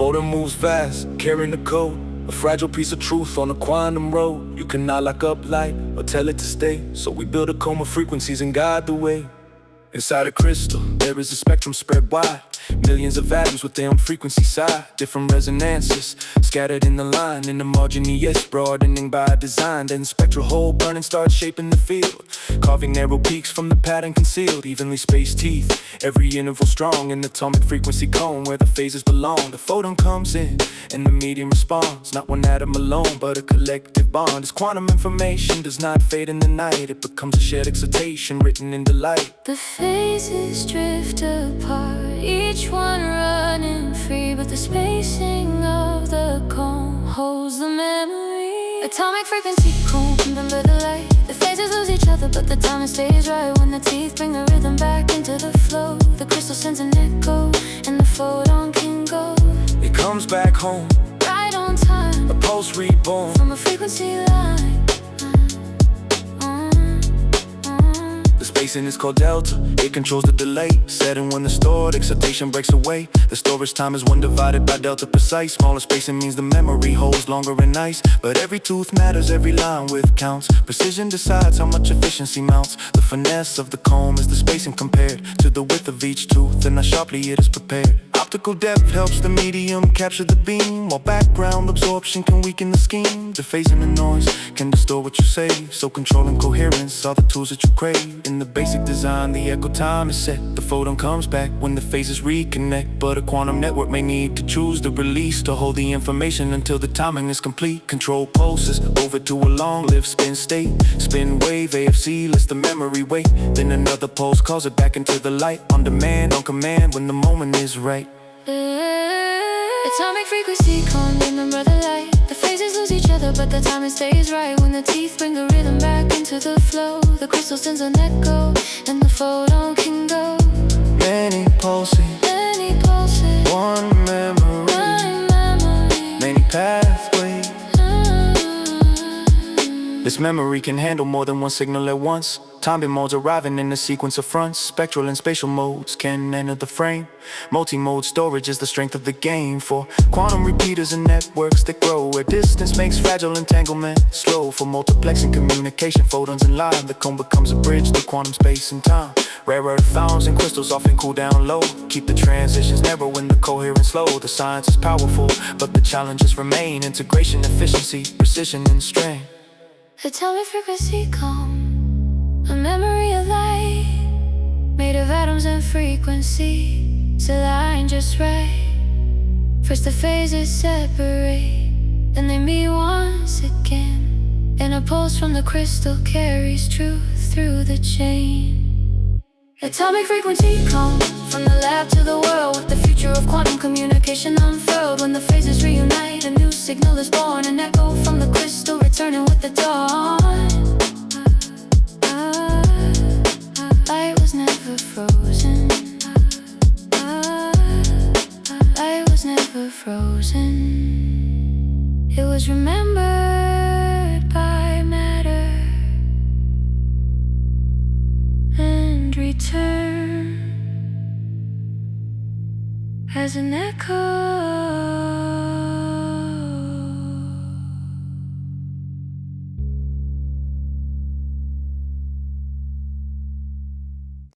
photon moves fast, carrying the code, a fragile piece of truth on a quantum road. You cannot lock up light or tell it to stay, so we build a coma of frequencies and guide the way. Inside a crystal, there is a spectrum spread wide, millions of atoms with their own frequency side, different resonances scattered in the line, in the margin, yes, broadening by design. Then spectral hole burning starts shaping the field, carving narrow peaks from the pattern concealed, evenly spaced teeth, every interval strong, an atomic frequency cone where the phases belong. The photon comes in and the medium responds, not one atom alone but a collective bond. As quantum information does not fade in the night, it becomes a shared excitation written in the light. The phases drift apart, each one running free, but the spacing of the cone holds the memory. Atomic frequency cone, remember the light. The phases lose each other, but the timing stays right. When the teeth bring the rhythm back into the flow, the crystal sends an echo, and the photon can go. It comes back home, right on time, a pulse reborn from a frequency line. The spacing is called delta, it controls the delay, setting when the stored excitation breaks away. The storage time is 1 divided by delta precise. Smaller spacing means the memory holds longer in ice, but every tooth matters, every line with counts. Precision decides how much efficiency mounts. The finesse of the comb is the spacing compared to the width of each tooth, and how sharply it is prepared. Optical depth helps the medium capture the beam, while background absorption can weaken the scheme. Dephasing the noise can distort what you say, so control and coherence are the tools that you crave. In the basic design, the echo time is set. The photon comes back when the phases reconnect, but a quantum network may need to choose the release to hold the information until the timing is complete. Control pulses over to a long-lived spin state. Spin wave, AFC lets the memory wait. Then another pulse calls it back into the light, on demand, on command, when the moment is right. Atomic frequency cone, remember the light. The phases lose each other, but the timing stays right. When the teeth bring the rhythm back into the flow, the crystal sends an echo, and the photon can go. Many pulses, one memory, many pathways. This memory can handle more than one signal at once. Timing modes arriving in a sequence of fronts. Spectral and spatial modes can enter the frame. Multi-mode storage is the strength of the game, for quantum repeaters and networks that grow where distance makes fragile entanglement slow. For multiplexing communication, photons in line, the cone becomes a bridge to quantum space and time. Rare earth founds and crystals often cool down low, keep the transitions narrow when the coherence slow. The science is powerful, but the challenges remain. Integration, efficiency, precision, and strain. Atomic frequency cone, a memory of light, made of atoms and frequency, it's aligned just right. First the phases separate, then they meet once again, and a pulse from the crystal carries truth through the chain. Atomic frequency cone, from the lab to the world, with the future of quantum communication unfurled. When the phases reunite, a new signal is born, an echo from the crystal returning with the dawn. Light was never frozen. Light was never frozen. It was remembered by matter and returned as an echo.